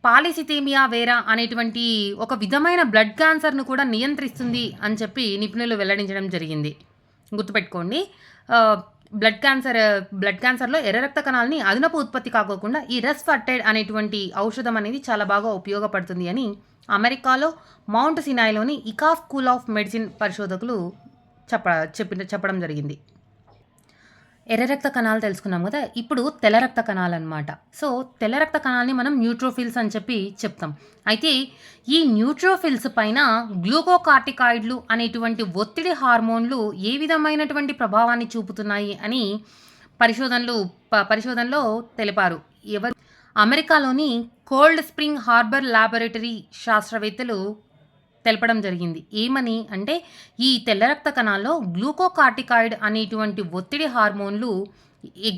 పాలిసిథేమియా వేరా అనేటువంటి ఒక విధమైన బ్లడ్ క్యాన్సర్‌ను కూడా నియంత్రిస్తుంది అని చెప్పి నిపుణులు వెల్లడించడం జరిగింది. గుర్తుపెట్టుకోండి. ఆహ్, బ్లడ్ క్యాన్సర్‌లో ఎర్ర రక్త కణాలని అదనపు ఉత్పత్తి కాకోకుండా ఈ రెస్ఫర్టెడ్ అనేటువంటి ఔషధం అనేది చాలా బాగా ఉపయోగపడుతుంది అని అమెరికాలో మౌంట్ సినాయిలోని ఇకా స్కూల్ ఆఫ్ మెడిసిన్ పరిశోధకులు చెప్పడం జరిగింది. ఎర్ర రక్త కణాలు తెలుసుకున్నాం కదా! ఇప్పుడు తెల్ల రక్త కణాలనమాట. సో, తెల్ల రక్త కణాలని మనం న్యూట్రోఫిల్స్ అని చెప్పి చెప్తాం. అయితే ఈ న్యూట్రోఫిల్స్ పైన గ్లూకోకార్టికాయిడ్‌లు అనేటువంటి ఒత్తిడి హార్మోన్‌లు ఏ విధమైనటువంటి ప్రభావాన్ని చూపుతున్నాయి అని పరిశోధనలో తెలిపారు. అమెరికాలోని కోల్డ్ స్ప్రింగ్ హార్బర్ లాబొరేటరీ శాస్త్రవేత్తలు తెలపడం జరిగింది. ఏమని అంటే, ఈ తెల్ల రక్త కణాల్లో గ్లూకోకార్టికాయిడ్ అనేటువంటి ఒత్తిడి హార్మోన్లు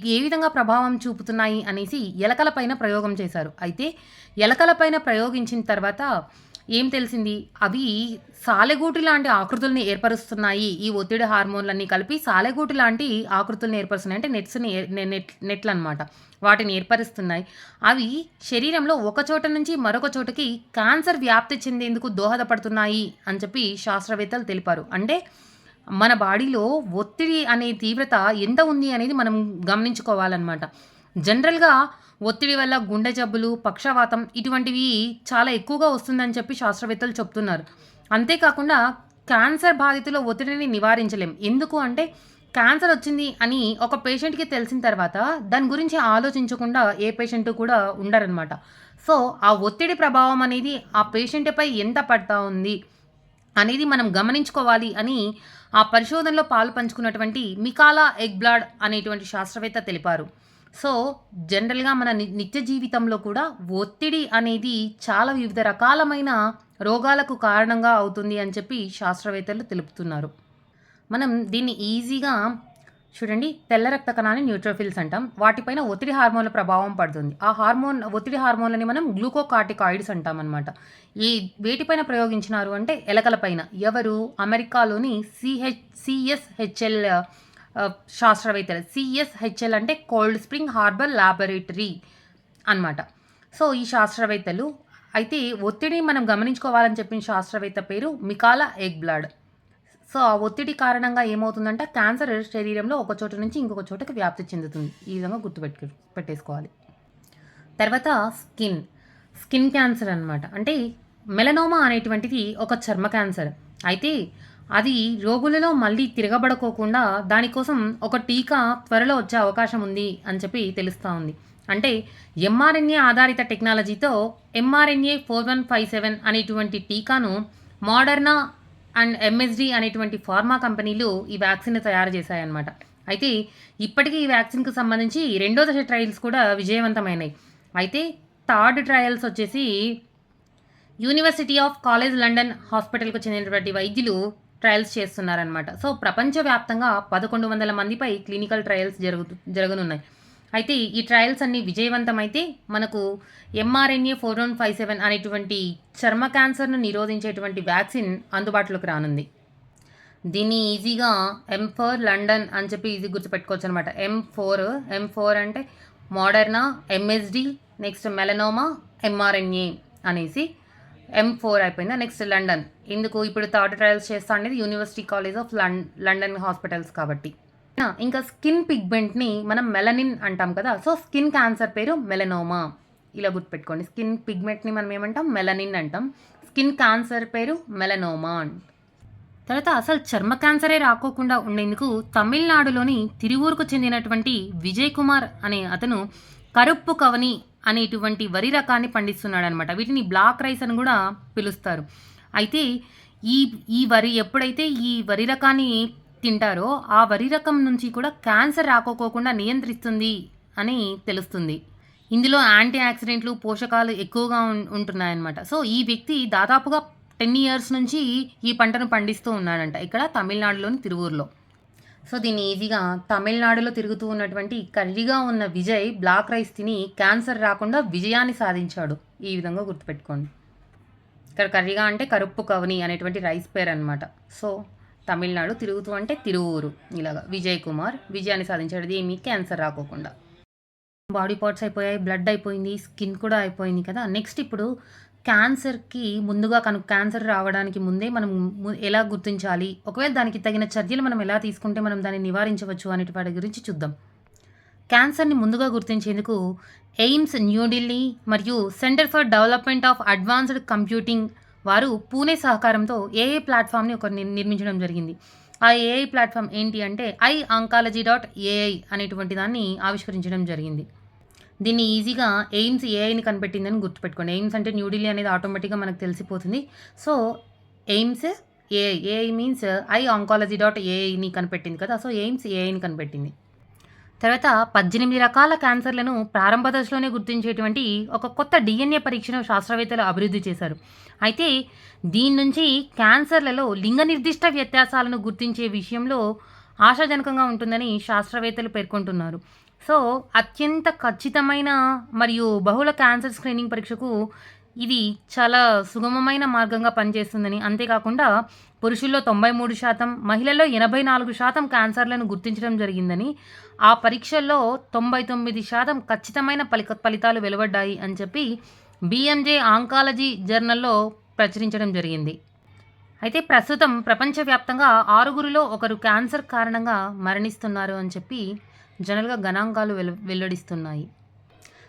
ఏ విధంగా ప్రభావం చూపుతున్నాయి అనేసి ఎలకలపైన ప్రయోగం చేశారు. అయితే ఎలకలపైన ప్రయోగించిన తర్వాత ఏం తెలిసింది? అవి సాలెగూటి లాంటి ఆకృతుల్ని ఏర్పరుస్తున్నాయి. ఈ ఒత్తిడి హార్మోన్లన్నీ కలిపి సాలెగూటి లాంటి ఆకృతుల్ని ఏర్పరుస్తున్నాయి. అంటే నెట్లనమాట. వాటిని ఏర్పరుస్తున్నాయి. అవి శరీరంలో ఒక చోట నుంచి మరొక చోటకి క్యాన్సర్ వ్యాప్తి చెందేందుకు దోహదపడుతున్నాయి అని చెప్పి శాస్త్రవేత్తలు తెలిపారు. అంటే మన బాడీలో ఒత్తిడి అనే తీవ్రత ఎంత ఉంది అనేది మనం గమనించుకోవాలన్నమాట. జనరల్‌గా ఒత్తిడి వల్ల గుండె జబ్బులు, పక్షవాతం ఇటువంటివి చాలా ఎక్కువగా వస్తుందని చెప్పి శాస్త్రవేత్తలు చెప్తున్నారు. అంతేకాకుండా క్యాన్సర్ బాధితుల ఒత్తిడిని నివారించలేం. ఎందుకు అంటే క్యాన్సర్ వచ్చింది అని ఒక పేషెంట్‌కి తెలిసిన తర్వాత దాని గురించి ఆలోచించకుండా ఏ పేషెంట్ కూడా ఉండరనమాట. సో, ఆ ఒత్తిడి ప్రభావం అనేది ఆ పేషెంట్‌పై ఎంత పడతా ఉంది అనేది మనం గమనించుకోవాలి అని ఆ పరిశోధనలో పాలుపంచుకున్నటువంటి మికాలా ఎగ్బ్లాడ్ అనేటువంటి శాస్త్రవేత్త తెలిపారు. సో, జనరల్‌గా మన నిత్య జీవితంలో కూడా ఒత్తిడి అనేది చాలా వివిధ రకాలమైన రోగాలకు కారణంగా అవుతుంది అని చెప్పి శాస్త్రవేత్తలు తెలుపుతున్నారు. మనం దీన్ని ఈజీగా చూడండి, తెల్ల రక్త కణాన్ని న్యూట్రోఫిల్స్ అంటాం. వాటిపైన ఒత్తిడి హార్మోన్ల ప్రభావం పడుతుంది. ఆ ఒత్తిడి హార్మోన్లని మనం గ్లూకోకార్టికాయిడ్స్ అంటామనమాట. ఈ వేటిపైన ప్రయోగించినారు అంటే ఎలకలపైన. ఎవరు? అమెరికాలోని సిఎస్హెచ్ఎల్ శాస్త్రవేత్తలు. సిఎస్హెచ్ఎల్ అంటే కోల్డ్ స్ప్రింగ్ హార్బర్ లాబొరేటరీ అనమాట. సో, ఈ శాస్త్రవేత్తలు అయితే ఒత్తిడిని మనం గమనించుకోవాలని చెప్పిన శాస్త్రవేత్త పేరు మికాలా ఎగ్బ్లాడ్. సో, ఆ ఒత్తిడి కారణంగా ఏమవుతుందంటే క్యాన్సర్ శరీరంలో ఒక చోట నుంచి ఇంకొక చోటకి వ్యాప్తి చెందుతుంది. ఈ విధంగా పెట్టేసుకోవాలి. తర్వాత స్కిన్ క్యాన్సర్ అనమాట. అంటే మెలనోమా అనేటువంటిది ఒక చర్మ క్యాన్సర్. అయితే అది రోగులలో మళ్ళీ తిరగబడుకోకుండా దానికోసం ఒక టీకా త్వరలో వచ్చే అవకాశం ఉంది అని చెప్పి తెలుస్తూ ఉంది. అంటే ఎంఆర్ఎన్ఏ ఆధారిత టెక్నాలజీతో ఎంఆర్ఎన్ఏ 4157 అనేటువంటి టీకాను మోడర్నా అండ్ ఎంఎస్డి అనేటువంటి ఫార్మా కంపెనీలు ఈ వ్యాక్సిన్ తయారు చేశాయన్నమాట. అయితే ఇప్పటికీ ఈ వ్యాక్సిన్కు సంబంధించి 2వ దశ ట్రయల్స్ కూడా విజయవంతమైనాయి. అయితే థర్డ్ ట్రయల్స్ వచ్చేసి యూనివర్సిటీ ఆఫ్ కాలేజ్ లండన్ హాస్పిటల్కు చెందినటువంటి వైద్యులు ట్రయల్స్ చేస్తున్నారనమాట. సో, ప్రపంచవ్యాప్తంగా 1100 మందిపై క్లినికల్ ట్రయల్స్ జరగనున్నాయి. అయితే ఈ ట్రయల్స్ అన్నీ విజయవంతమైతే మనకు ఎంఆర్ఎన్ఏ 4157 అనేటువంటి చర్మ క్యాన్సర్ను నిరోధించేటువంటి వ్యాక్సిన్ అందుబాటులోకి రానుంది. దీన్ని ఈజీగా M4 లండన్ అని చెప్పి ఈజీ గుర్తుపెట్టుకోవచ్చు అనమాట. M4 అంటే Moderna, MSD, next melanoma, mRNA అనేసి M4 అయిపోయిందా. Next London. ఎందుకు ఇప్పుడు థర్డ్ ట్రయల్స్ చేస్తా అనేది university college of London hospitals కాబట్టి. ఇంకా స్కిన్ పిగ్మెంట్ని మనం మెలనిన్ అంటాం కదా. సో, స్కిన్ క్యాన్సర్ పేరు మెలనోమా. ఇలా గుర్తుపెట్టుకోండి. స్కిన్ పిగ్మెంట్ని మనం ఏమంటాం? మెలనిన్ అంటాం. స్కిన్ క్యాన్సర్ పేరు మెలనోమా. తర్వాత అసలు చర్మ క్యాన్సరే రాకోకుండా ఉండేందుకు తమిళనాడులోని తిరువూరుకు చెందినటువంటి విజయ్ కుమార్ అనే అతను కరుప్పు కవని అనేటువంటి వరి రకాన్ని పండిస్తున్నాడు అనమాట. వీటిని బ్లాక్ రైస్ అని కూడా పిలుస్తారు. అయితే ఎప్పుడైతే ఈ వరి రకాన్ని తింటారో ఆ వరి రకం నుంచి కూడా క్యాన్సర్ రాకోకుండా నియంత్రిస్తుంది అని తెలుస్తుంది. ఇందులో యాంటీ ఆక్సిడెంట్లు, పోషకాలు ఎక్కువగా ఉంటున్నాయన్నమాట. సో, ఈ వ్యక్తి దాదాపుగా 10 ఇయర్స్ నుంచి ఈ పంటను పండిస్తూ ఉన్నాడంట. ఇక్కడ తమిళనాడులోని తిరువూరులో. సో, దీన్ని ఈజీగా తమిళనాడులో తిరుగుతూ ఉన్నటువంటి కర్రీగా ఉన్న విజయ్ బ్లాక్ రైస్ తిని క్యాన్సర్ రాకుండా విజయాన్ని సాధించాడు. ఈ విధంగా గుర్తుపెట్టుకోండి. ఇక్కడ కర్రీగా అంటే కరుప్పు కవని అనేటువంటి రైస్ పేరనమాట. సో, తమిళనాడు, తిరుగుతూ అంటే తిరువూరు. ఇలాగా విజయ్ కుమార్ విజయాన్ని సాధించాడు. ఏమీ క్యాన్సర్ రాకోకుండా. బాడీ పార్ట్స్ అయిపోయాయి, బ్లడ్ అయిపోయింది, స్కిన్ కూడా అయిపోయింది కదా. నెక్స్ట్ ఇప్పుడు క్యాన్సర్‌కి ముందుగా క్యాన్సర్ రావడానికి ముందే మనం ఎలా గుర్తించాలి? ఒకవేళ దానికి తగిన చర్యలు మనం ఎలా తీసుకుంటే మనం దాన్ని నివారించవచ్చు అనే వాటి గురించి చూద్దాం. క్యాన్సర్‌ని ముందుగా గుర్తించేందుకు ఎయిమ్స్ న్యూఢిల్లీ మరియు centre for development of advanced computing వారు పూణే సహకారంతో ఏఐ ప్లాట్‌ఫామ్‌ని ఒకటి నిర్మించడం జరిగింది. ఆ ఏఐ ప్లాట్‌ఫామ్ ఏంటి అంటే iOncology.ai అనేటువంటి దాన్ని ఆవిష్కరించడం జరిగింది. దీన్ని ఈజీగా ఎయిమ్స్ ఏఐని కనిపెట్టిందని గుర్తుపెట్టుకోండి. ఎయిమ్స్ అంటే న్యూఢిల్లీ అనేది ఆటోమేటిక్‌గా మనకు తెలిసిపోతుంది. So, AIIMS AI. AI means iOncology.aiని కనిపెట్టింది కదా. సో, ఎయిమ్స్ ఏఐని కనిపెట్టింది. తర్వాత 18 రకాల క్యాన్సర్‌లను ప్రారంభ దశలోనే గుర్తించేటువంటి ఒక కొత్త డీఎన్ఏ పరీక్షను శాస్త్రవేత్తలు అభివృద్ధి చేశారు. అయితే దీని నుంచి క్యాన్సర్‌లలో లింగ నిర్దిష్ట వ్యత్యాసాలను గుర్తించే విషయంలో ఆశాజనకంగా ఉంటుందని శాస్త్రవేత్తలు పేర్కొంటున్నారు. సో, అత్యంత ఖచ్చితమైన మరియు బహుళ క్యాన్సర్ స్క్రీనింగ్ పరీక్షకు ఇది చాలా సుగమమైన మార్గంగా పనిచేస్తుందని, అంతేకాకుండా పురుషుల్లో 93%, మహిళల్లో 84% క్యాన్సర్లను గుర్తించడం జరిగిందని, ఆ పరీక్షల్లో 99% ఖచ్చితమైన ఫలితాలు వెలువడ్డాయి అని చెప్పి బీఎంజే ఆంకాలజీ జర్నల్‌లో ప్రచురించడం జరిగింది. అయితే ప్రస్తుతం ప్రపంచవ్యాప్తంగా 6గురిలో ఒకరు క్యాన్సర్ కారణంగా మరణిస్తున్నారు అని చెప్పి జనరల్‌గా గణాంకాలు వెల్లడిస్తున్నాయి.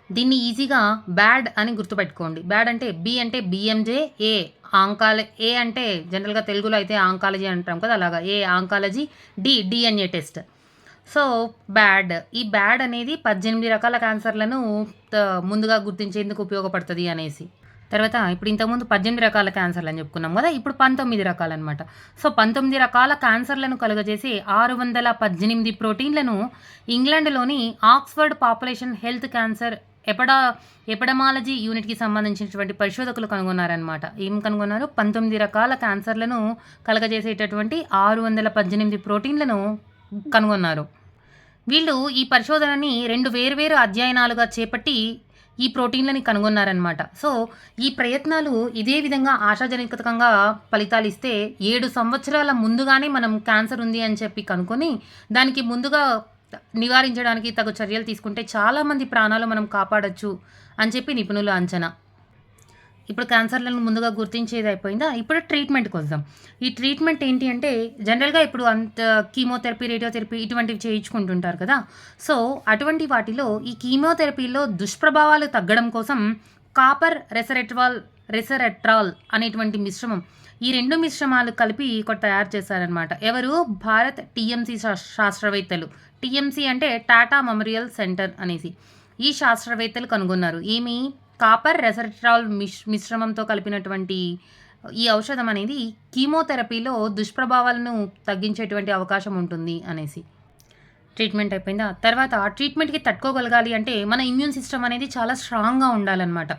దీన్ని ఈజీగా బ్యాడ్ అని గుర్తుపెట్టుకోండి. బ్యాడ్ అంటే బి అంటే బీఎంజే, ఏ అంటే జనరల్‌గా తెలుగులో అయితే ఆంకాలజీ అంటాం కదా! అలాగా ఏ oncology, DNA test. So, bad. ఈ బ్యాడ్ అనేది 18 రకాల క్యాన్సర్‌లను ముందుగా గుర్తించేందుకు ఉపయోగపడుతది అనేసి. తర్వాత ఇప్పుడు ఇంతకుముందు 18 రకాల క్యాన్సర్‌లని చెప్పుకున్నాం కదా! ఇప్పుడు 19 రకాలనమాట. సో, 19 రకాల క్యాన్సర్‌లను కలుగజేసే 618 ప్రోటీన్‌లను ఇంగ్లాండ్‌లోని Oxford population health cancer epidemiology యూనిట్‌కి సంబంధించినటువంటి పరిశోధకులు కనుగొన్నారనమాట. ఏం కనుగొన్నారు? 19 రకాల క్యాన్సర్‌లను కలుగజేసేటటువంటి 618 ప్రోటీన్‌లను కనుగొన్నారు. వీళ్ళు ఈ పరిశోధనని 2 వేర్వేరు అధ్యయనాలుగా చేపట్టి ఈ ప్రోటీన్‌లని కనుగొన్నారనమాట. సో, ఈ ప్రయత్నాలు ఇదే విధంగా ఆశాజనకంగా ఫలితాలిస్తే 7 సంవత్సరాల ముందుగానే మనం క్యాన్సర్ ఉంది అని చెప్పి కనుక్కొని, దానికి ముందుగా నివారించడానికి తగు చర్యలు తీసుకుంటే చాలామంది ప్రాణాలు మనం కాపాడొచ్చు అని చెప్పి నిపుణుల అంచనా. ఇప్పుడు క్యాన్సర్‌లను ముందుగా గుర్తించేది అయిపోయిందా? ఇప్పుడు ట్రీట్మెంట్‌కొద్దాం. ఈ ట్రీట్మెంట్ ఏంటి అంటే జనరల్‌గా ఇప్పుడు కీమోథెరపీ, రేడియోథెరపీ ఇటువంటివి చేయించుకుంటుంటారు కదా! సో, అటువంటి వాటిలో ఈ కీమోథెరపీలో దుష్ప్రభావాలు తగ్గడం కోసం కాపర్ రెసెరెట్రాల్ అనేటువంటి మిశ్రమం, ఈ 2 మిశ్రమాలు కలిపి ఒకటి తయారు చేశారనమాట. ఎవరు? భారత్ టీఎంసీ శాస్త్రవేత్తలు. టీఎంసీ అంటే టాటా మెమోరియల్ సెంటర్ అనేసి. ఈ శాస్త్రవేత్తలు కనుగొన్నారు. ఏమి? కాపర్ రెసెరెట్రాల్ మిశ్రమంతో కలిపినటువంటి ఈ ఔషధం అనేది కీమోథెరపీలో దుష్ప్రభావాలను తగ్గించేటువంటి అవకాశం ఉంటుంది అనేసి. ట్రీట్మెంట్ అయిపోయిందా? తర్వాత ట్రీట్మెంట్‌కి తట్టుకోగలగాలి అంటే మన ఇమ్యూన్ సిస్టమ్ అనేది చాలా స్ట్రాంగ్‌గా ఉండాలనమాట.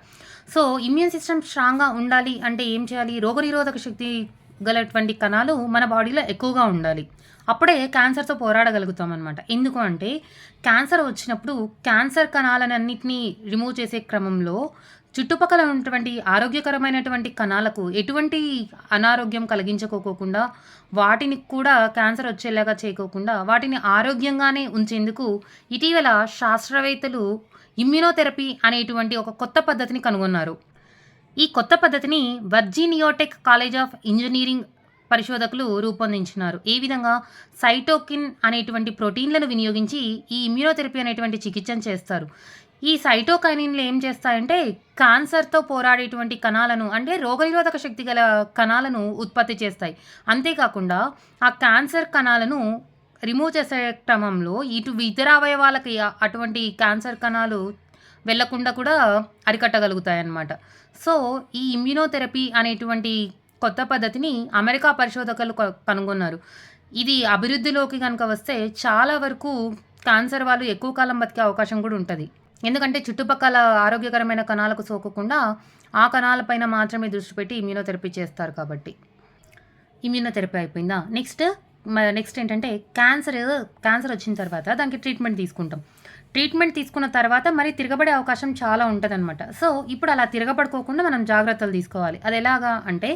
సో, ఇమ్యూన్ సిస్టమ్ స్ట్రాంగ్‌గా ఉండాలి అంటే ఏం చేయాలి? రోగనిరోధక శక్తి గలటువంటి కణాలు మన బాడీలో ఎక్కువగా ఉండాలి. అప్పుడే క్యాన్సర్‌తో పోరాడగలుగుతామనమాట. ఎందుకు అంటే క్యాన్సర్ వచ్చినప్పుడు క్యాన్సర్ కణాలనన్నిటిని రిమూవ్ చేసే క్రమంలో చుట్టుపక్కల ఉన్నటువంటి ఆరోగ్యకరమైనటువంటి కణాలకు ఎటువంటి అనారోగ్యం కలిగించుకోకుండా, వాటిని కూడా క్యాన్సర్ వచ్చేలాగా చేయకోకుండా, వాటిని ఆరోగ్యంగానే ఉంచేందుకు ఇటీవల శాస్త్రవేత్తలు ఇమ్యునోథెరపీ అనేటువంటి ఒక కొత్త పద్ధతిని కనుగొన్నారు. ఈ కొత్త పద్ధతిని వర్జీనియా కాలేజ్ ఆఫ్ ఇంజినీరింగ్ పరిశోధకులు రూపొందించినారు. ఏ విధంగా? సైటోకిన్ అనేటువంటి ప్రోటీన్‌లను వినియోగించి ఈ ఇమ్యునోథెరపీ అనేటువంటి చికిత్సను చేస్తారు. ఈ సైటోకైనిన్‌లు ఏం చేస్తాయంటే క్యాన్సర్‌తో పోరాడేటువంటి కణాలను, అంటే రోగనిరోధక శక్తి గల కణాలను ఉత్పత్తి చేస్తాయి. అంతేకాకుండా ఆ క్యాన్సర్ కణాలను రిమూవ్ చేసే క్రమంలో ఇతర అవయవాలకి అటువంటి క్యాన్సర్ కణాలు వెళ్ళకుండా కూడా అరికట్టగలుగుతాయన్నమాట. సో, ఈ ఇమ్యునోథెరపీ అనేటువంటి కొత్త పద్ధతిని అమెరికా పరిశోధకులు కనుగొన్నారు. ఇది అభివృద్ధిలోకి గనుక వస్తే చాలా వరకు క్యాన్సర్ వాళ్ళు ఎక్కువ కాలం బతికే అవకాశం కూడా ఉంటది. ఎందుకంటే చుట్టుపక్కల ఆరోగ్యకరమైన కణాలకు సోకకుండా ఆ కణాలపైన మాత్రమే దృష్టి పెట్టి ఇమ్యూనోథెరపీ చేస్తారు కాబట్టి. ఇమ్యూనోథెరపీ అయిపోయిందా? నెక్స్ట్ ఏంటంటే క్యాన్సర్ వచ్చిన తర్వాత దానికి ట్రీట్మెంట్ తీసుకుంటాం. ట్రీట్మెంట్ తీసుకున్న తర్వాత మరి తిరగబడే అవకాశం చాలా ఉంటుందన్నమాట. సో ఇప్పుడు అలా తిరగబడుకోకుండా మనం జాగ్రత్తలు తీసుకోవాలి. అది ఎలాగా అంటే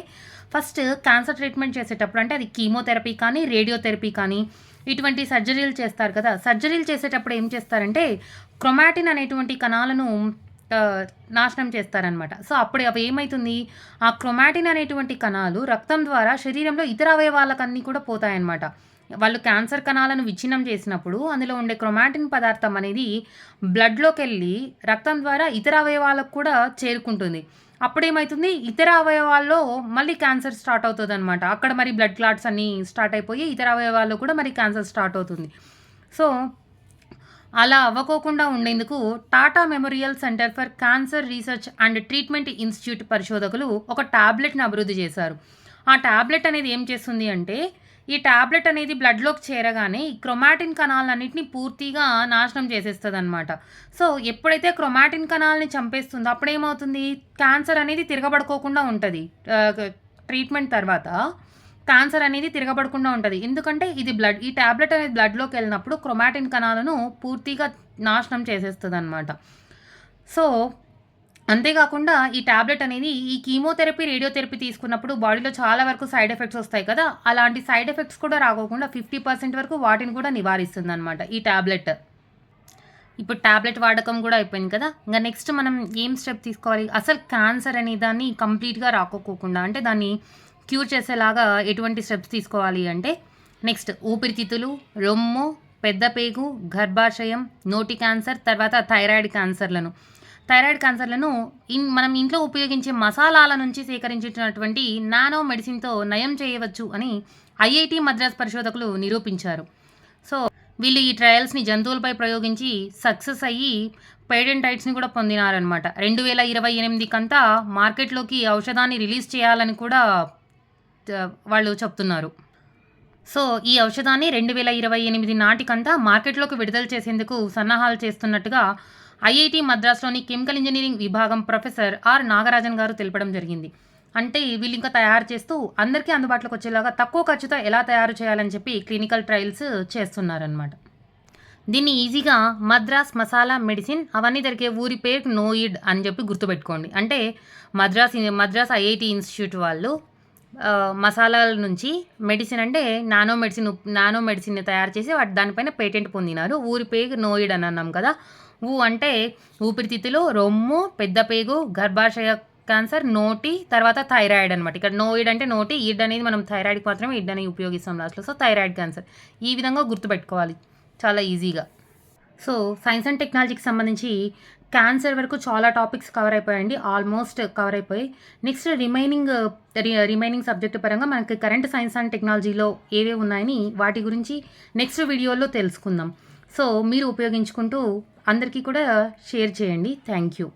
ఫస్ట్ క్యాన్సర్ ట్రీట్మెంట్ చేసేటప్పుడు అంటే అది కీమోథెరపీ కానీ రేడియోథెరపీ కానీ ఇటువంటి సర్జరీలు చేస్తారు కదా. సర్జరీలు చేసేటప్పుడు ఏం చేస్తారంటే క్రొమాటిన్ అనేటువంటి కణాలను నాశనం చేస్తారనమాట. సో అప్పుడు అవి ఏమవుతుంది, ఆ క్రొమాటిన్ అనేటువంటి కణాలు రక్తం ద్వారా శరీరంలో ఇతర అవయవాలకన్నీ కూడా పోతాయన్నమాట. వాళ్ళు క్యాన్సర్ కణాలను విచ్ఛిన్నం చేసినప్పుడు అందులో ఉండే క్రొమాటిన్ పదార్థం అనేది బ్లడ్లోకి వెళ్ళి రక్తం ద్వారా ఇతర అవయవాలకు కూడా చేరుకుంటుంది. అప్పుడేమవుతుంది, ఇతర అవయవాల్లో మళ్ళీ క్యాన్సర్ స్టార్ట్ అవుతుంది అనమాట. అక్కడ మరి బ్లడ్ క్లాట్స్ అన్నీ స్టార్ట్ అయిపోయి ఇతర అవయవాల్లో కూడా మరి క్యాన్సర్ స్టార్ట్ అవుతుంది. సో అలా అవ్వకోకుండా ఉండేందుకు Tata memorial centre for cancer research and treatment institute పరిశోధకులు ఒక ట్యాబ్లెట్ని అభివృద్ధి చేశారు. ఆ ట్యాబ్లెట్ అనేది ఏం చేస్తుంది అంటే ఈ ట్యాబ్లెట్ అనేది బ్లడ్లోకి చేరగానే ఈ క్రొమాటిన్ కణాలన్నింటినీ పూర్తిగా నాశనం చేసేస్తుంది అనమాట. సో ఎప్పుడైతే క్రొమాటిన్ కణాలని చంపేస్తుందో అప్పుడేమవుతుంది, క్యాన్సర్ అనేది తిరగబడుకోకుండా ఉంటుంది. ట్రీట్మెంట్ తర్వాత క్యాన్సర్ అనేది తిరగబడకుండా ఉంటుంది. ఎందుకంటే ఈ ట్యాబ్లెట్ అనేది బ్లడ్లోకి వెళ్ళినప్పుడు క్రొమాటిన్ కణాలను పూర్తిగా నాశనం చేసేస్తుంది అనమాట. సో అంతేకాకుండా ఈ ట్యాబ్లెట్ అనేది ఈ కీమోథెరపీ రేడియోథెరపీ తీసుకున్నప్పుడు బాడీలో చాలా వరకు సైడ్ ఎఫెక్ట్స్ వస్తాయి కదా, అలాంటి సైడ్ ఎఫెక్ట్స్ కూడా రాకోకుండా 50% వరకు వాటిని కూడా నివారిస్తుంది అనమాట ఈ ట్యాబ్లెట్. ఇప్పుడు ట్యాబ్లెట్ వాడకం కూడా అయిపోయింది కదా. ఇంకా నెక్స్ట్ మనం ఏం స్టెప్ తీసుకోవాలి, అసలు క్యాన్సర్ అనే దాన్ని కంప్లీట్గా రాకోకుండా అంటే దాన్ని క్యూర్ చేసేలాగా ఎటువంటి స్టెప్స్ తీసుకోవాలి అంటే నెక్స్ట్ ఊపిరితిత్తులు, రొమ్ము, పెద్ద పేగు, గర్భాశయం, నోటి క్యాన్సర్, తర్వాత థైరాయిడ్ క్యాన్సర్లను మనం ఇంట్లో ఉపయోగించే మసాలాల నుంచి సేకరించినటువంటి నానో మెడిసిన్తో నయం చేయవచ్చు అని ఐఐటి మద్రాస్ పరిశోధకులు నిరూపించారు. సో వీళ్ళు ఈ ట్రయల్స్ని జంతువులపై ప్రయోగించి సక్సెస్ అయ్యి పేటెంట్ రైట్స్ని కూడా పొందినారనమాట. 2028 కంతా మార్కెట్లోకి ఔషధాన్ని రిలీజ్ చేయాలని కూడా వాళ్ళు చెప్తున్నారు. సో ఈ ఔషధాన్ని 2028 నాటికంతా మార్కెట్లోకి విడుదల చేసేందుకు సన్నాహాలు చేస్తున్నట్టుగా ఐఐటి మద్రాస్లోని కెమికల్ ఇంజనీరింగ్ విభాగం ప్రొఫెసర్ ఆర్ నాగరాజన్ గారు తెలపడం జరిగింది. అంటే వీళ్ళు ఇంకా తయారు చేస్తూ అందరికీ అందుబాటులోకి వచ్చేలాగా తక్కువ ఖర్చుతో ఎలా తయారు చేయాలని చెప్పి క్లినికల్ ట్రయల్స్ చేస్తున్నారనమాట. దీన్ని ఈజీగా మద్రాస్ మసాలా మెడిసిన్ అవన్నీ దొరికే ఊరి పేరు నోయిడ్ అని చెప్పి గుర్తుపెట్టుకోండి. అంటే మద్రాస్ ఐఐటి ఇన్స్టిట్యూట్ వాళ్ళు మసాలాల నుంచి మెడిసిన్ అంటే నానో మెడిసిన్ని తయారు చేసి దానిపైన పేటెంట్ పొందినారు. ఊరి పేరు నోయిడ్ అని అన్నాం కదా. అంటే ఊపిరితిత్తులు, రొమ్ము, పెద్ద పేగు, గర్భాశయ క్యాన్సర్, నోటి, తర్వాత థైరాయిడ్ అనమాట. ఇక్కడ నోయిడ్ అంటే నోటి, ఇడ్ అనేది మనం థైరాయిడ్కి మాత్రమే ఇడ్ అనేది ఉపయోగిస్తాం లాస్ట్లో. సో థైరాయిడ్ క్యాన్సర్ ఈ విధంగా గుర్తుపెట్టుకోవాలి చాలా ఈజీగా. సో సైన్స్ అండ్ టెక్నాలజీకి సంబంధించి క్యాన్సర్ వరకు చాలా టాపిక్స్ కవర్ అయిపోయాయండి, ఆల్మోస్ట్ కవర్ అయిపోయాయి. నెక్స్ట్ రిమైనింగ్ సబ్జెక్టు పరంగా మనకి కరెంట్ సైన్స్ అండ్ టెక్నాలజీలో ఏవేవి ఉన్నాయని వాటి గురించి నెక్స్ట్ వీడియోలో తెలుసుకుందాం. సో మీరు ఉపయోగించుకుంటూ అందరికీ కూడా షేర్ చేయండి. Thank you.